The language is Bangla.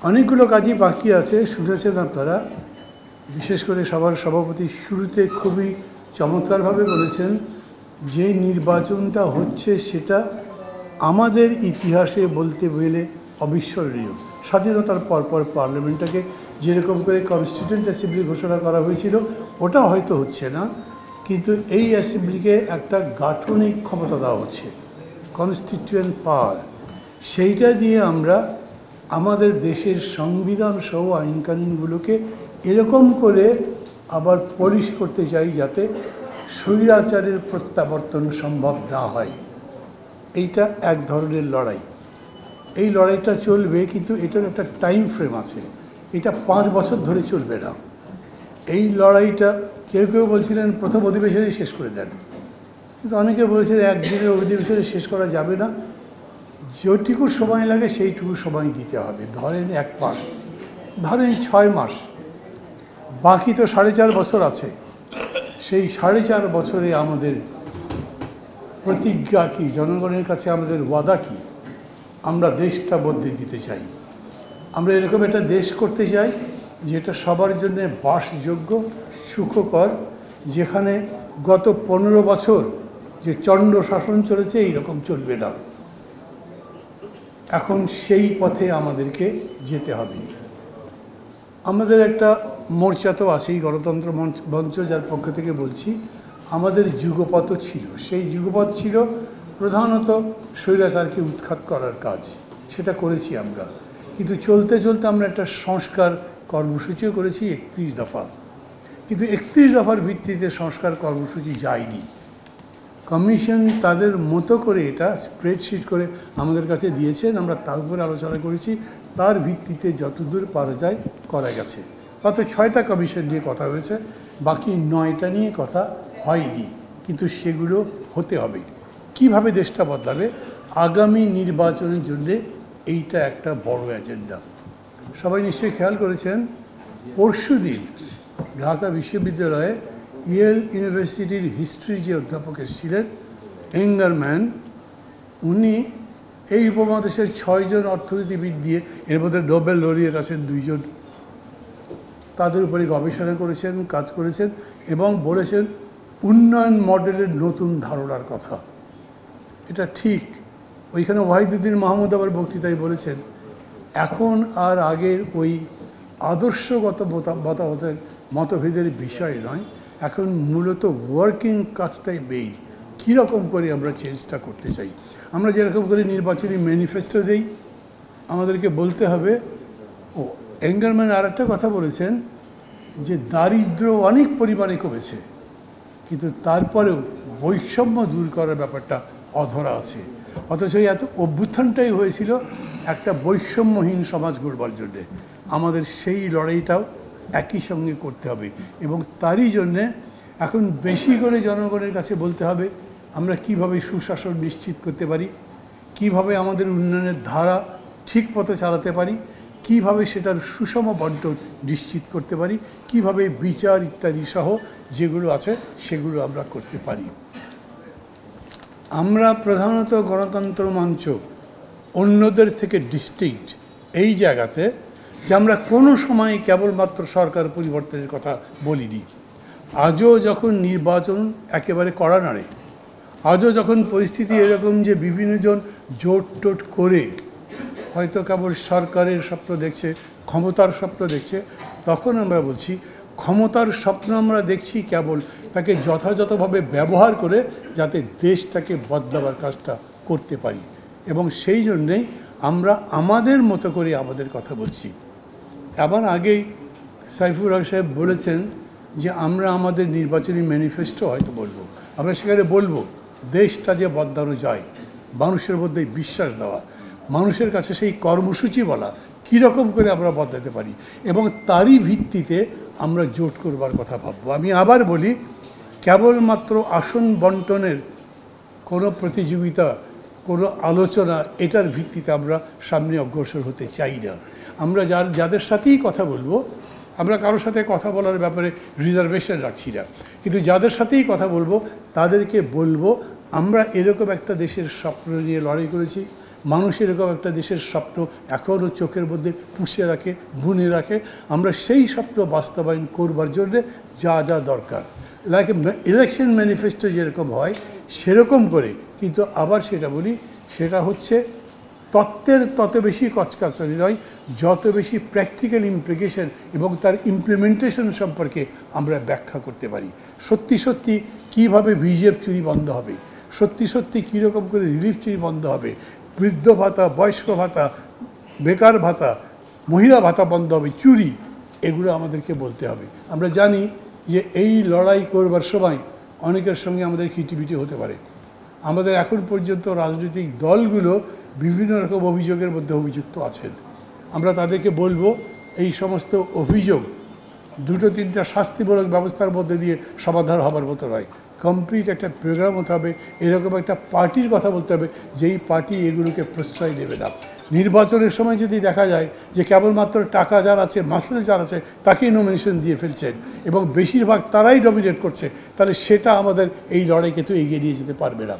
অনেকগুলো কাজই বাকি আছে, শুনেছেন আপনারা। বিশেষ করে সবার সভাপতি শুরুতে খুবই চমৎকারভাবে বলেছেন যে নির্বাচনটা হচ্ছে সেটা আমাদের ইতিহাসে বলতে গেলে অবিস্মরণীয়। স্বাধীনতার পরপর পার্লামেন্টটাকে যেরকম করে কনস্টিটিউয়েন্ট অ্যাসেম্বলি ঘোষণা করা হয়েছিল ওটা হয়তো হচ্ছে না, কিন্তু এই অ্যাসেম্বলিকে একটা গাঠনিক ক্ষমতা দেওয়া হচ্ছে, কনস্টিটিউয়েন্ট পাওয়ার। সেইটা দিয়ে আমরা আমাদের দেশের সংবিধান সহ আইনকানুনগুলোকে এরকম করে আবার পলিশ করতে চাই যাতে স্বৈরাচারের প্রত্যাবর্তন সম্ভব না হয়। এইটা এক ধরনের লড়াই। এই লড়াইটা চলবে, কিন্তু এটার একটা টাইম ফ্রেম আছে। এটা 5 বছর ধরে চলবে না। এই লড়াইটা কেউ কেউ বলছিলেন প্রথম অধিবেশনে শেষ করে দেন, কিন্তু অনেকে বলেছেন একদিনের অধিবেশনে শেষ করা যাবে না, যেটুকু সময় লাগে সেইটুকু সময় দিতে হবে। ধরেন 1 মাস, ধরেন 6 মাস, বাকি তো 4.5 বছর আছে। সেই 4.5 বছরে আমাদের প্রতিজ্ঞা কী, জনগণের কাছে আমাদের ওয়াদা কী? আমরা দেশটা বদলে দিতে চাই। আমরা এরকম একটা দেশ করতে চাই যেটা সবার জন্য বাসযোগ্য, সুখকর, যেখানে গত 15 বছর যে চণ্ড শাসন চলেছে এইরকম চলবে না। এখন সেই পথে আমাদেরকে যেতে হবে। আমাদের একটা মোর্চা তো আছেই, গণতন্ত্র মঞ্চ, যার পক্ষ থেকে বলছি। আমাদের যুগপথ ছিল, সেই যুগপথ ছিল প্রধানত স্বৈরাচারকে উৎখাত করার কাজ, সেটা করেছি আমরা। কিন্তু চলতে চলতে আমরা একটা সংস্কার কর্মসূচিও করেছি 31 দফা, কিন্তু 31 দফার ভিত্তিতে সংস্কার কর্মসূচি যায়নি। কমিশন তাদের মতো করে এটা স্প্রেডশিট করে আমাদের কাছে দিয়েছেন, আমরা তার উপরে আলোচনা করেছি, তার ভিত্তিতে যতদূর পারা যায় করা গেছে। অত 6টা কমিশন নিয়ে কথা হয়েছে, বাকি 9টা নিয়ে কথা হয়নি, কিন্তু সেগুলো হতে হবে। কিভাবে দেশটা বদলাবে আগামী নির্বাচনের জন্য, এইটা একটা বড় এজেন্ডা। সবাই নিশ্চয়ই খেয়াল করেছেন, পরশুদিন ঢাকা বিশ্ববিদ্যালয়ে ইয়েল ইউনিভার্সিটির হিস্ট্রি যে অধ্যাপক এসেছিলেন, এঙ্গারম্যান, উনি এই উপমহাদেশের 6 জন অর্থনীতিবিদ দিয়ে, এর মধ্যে নোবেল লরিয়েট আছেন 2 জন, তাদের উপরে গবেষণা করেছেন, কাজ করেছেন এবং বলেছেন উন্নয়ন মডেলের নতুন ধারণার কথা। এটা ঠিক। ওইখানে ওয়াহিদুদ্দিন মাহমুদ আবার বক্তৃতায় বলেছেন এখন আর আগের ওই আদর্শগত মতভেদের বিষয় নয়, এখন মূলত ওয়ার্কিং কাজটাই মেইন। কীরকম করে আমরা চেঞ্জটা করতে চাই। আমরা যেরকম করে নির্বাচনী ম্যানিফেস্টো দেই, আমাদেরকে বলতে হবে। ও এঙ্গারম্যান আর একটা কথা বলেছেন যে দারিদ্র্য অনেক পরিমাণে কমেছে, কিন্তু তারপরেও বৈষম্য দূর করার ব্যাপারটা অধরা আছে। অথচ এত অভ্যুত্থানটাই হয়েছিল একটা বৈষম্যহীন সমাজ গড়বার জন্যে। আমাদের সেই লড়াইটাও একই সঙ্গে করতে হবে এবং তারই জন্যে এখন বেশি করে জনগণের কাছে বলতে হবে আমরা কিভাবে সুশাসন নিশ্চিত করতে পারি, কিভাবে আমাদের উন্নয়নের ধারা ঠিক মতো চালাতে পারি, কিভাবে সেটার সুষম বণ্টন নিশ্চিত করতে পারি, কিভাবে বিচার ইত্যাদি সহ যেগুলো আছে সেগুলো আমরা করতে পারি। আমরা প্রধানত গণতন্ত্র মঞ্চ অন্যদের থেকে ডিস্টিংক্ট এই জায়গাতে যে আমরা কোনো সময় কেবলমাত্র সরকার পরিবর্তনের কথা বলিনি। আজও যখন নির্বাচন একেবারে কড়া নাড়ে, আজও যখন পরিস্থিতি এরকম যে বিভিন্নজন জোট টোট করে হয়তো কেবল সরকারের স্বপ্ন দেখছে, ক্ষমতার স্বপ্ন দেখছে, তখন আমরা বলছি ক্ষমতার স্বপ্ন আমরা দেখছি কেবল তাকে যথাযথভাবে ব্যবহার করে যাতে দেশটাকে বদলাবার কাজটা করতে পারি, এবং সেই জন্যেই আমরা আমাদের মতো করে আমাদের কথা বলছি। এবার আগেই সাইফুর রহমান সাহেব বলেছেন যে আমরা আমাদের নির্বাচনী ম্যানিফেস্টো হয়তো বলবো, আমরা সেখানে বলবো দেশটা যে বদলানো যায়, মানুষের মধ্যে বিশ্বাস দেওয়া, মানুষের কাছে সেই কর্মসূচি বলা কীরকম করে আমরা বদলাতে পারি, এবং তারই ভিত্তিতে আমরা জোট করবার কথা ভাববো। আমি আবার বলি, কেবলমাত্র আসন বন্টনের কোনো প্রতিযোগিতা, কোনো আলোচনা, এটার ভিত্তিতে আমরা সামনে অগ্রসর হতে চাই না। আমরা যাদের সাথেই কথা বলবো, আমরা কারোর সাথে কথা বলার ব্যাপারে রিজার্ভেশন রাখছি না, কিন্তু যাদের সাথেই কথা বলবো তাদেরকে বলবো আমরা এরকম একটা দেশের স্বপ্ন নিয়ে লড়াই করেছি, মানুষ এরকম একটা দেশের স্বপ্ন এখনও চোখের মধ্যে পুষে রাখে, বুনে রাখে। আমরা সেই স্বপ্ন বাস্তবায়ন করবার জন্যে যা যা দরকার, লাইক ইলেকশন ম্যানিফেস্টো যেরকম হয় সেরকম করে, কিন্তু আবার সেটা বলি, সেটা হচ্ছে তত্ত্বের তত বেশি কচকাচানি নয়, যত বেশি প্র্যাকটিক্যাল ইমপ্লিকেশন এবং তার ইমপ্লিমেন্টেশন সম্পর্কে আমরা ব্যাখ্যা করতে পারি। সত্যি সত্যি কীভাবে ভিজিএফ চুরি বন্ধ হবে, সত্যি সত্যি কীরকম করে রিলিফ চুরি বন্ধ হবে, বৃদ্ধ ভাতা, বয়স্ক ভাতা, বেকার ভাতা, মহিলা ভাতা বন্ধ হবে, চুরি, এগুলো আমাদেরকে বলতে হবে। আমরা জানি যে এই লড়াই করবার সময় অনেকের সঙ্গে আমাদের খিটিপিটি হতে পারে। আমাদের এখন পর্যন্ত রাজনৈতিক দলগুলো বিভিন্ন রকম অভিযোগের মধ্যে অভিযুক্ত আছেন। আমরা তাদেরকে বলবো এই সমস্ত অভিযোগ দুটো তিনটা শাস্তিমূলক ব্যবস্থার মধ্যে দিয়ে সমাধান হবার মতো নয়। কমপ্লিট একটা প্রোগ্রাম হতে হবে, এরকম একটা পার্টির কথা বলতে হবে যেই পার্টি এগুলোকে প্রশ্রয় দেবে না। নির্বাচনের সময় যদি দেখা যায় যে কেবলমাত্র টাকা যার আছে, মাসেল যার আছে, তাকেই নমিনেশন দিয়ে ফেলছেন এবং বেশিরভাগ তারাই ডমিনেট করছে, তাহলে সেটা আমাদের এই লড়াইকে তো এগিয়ে নিয়ে যেতে পারবে না।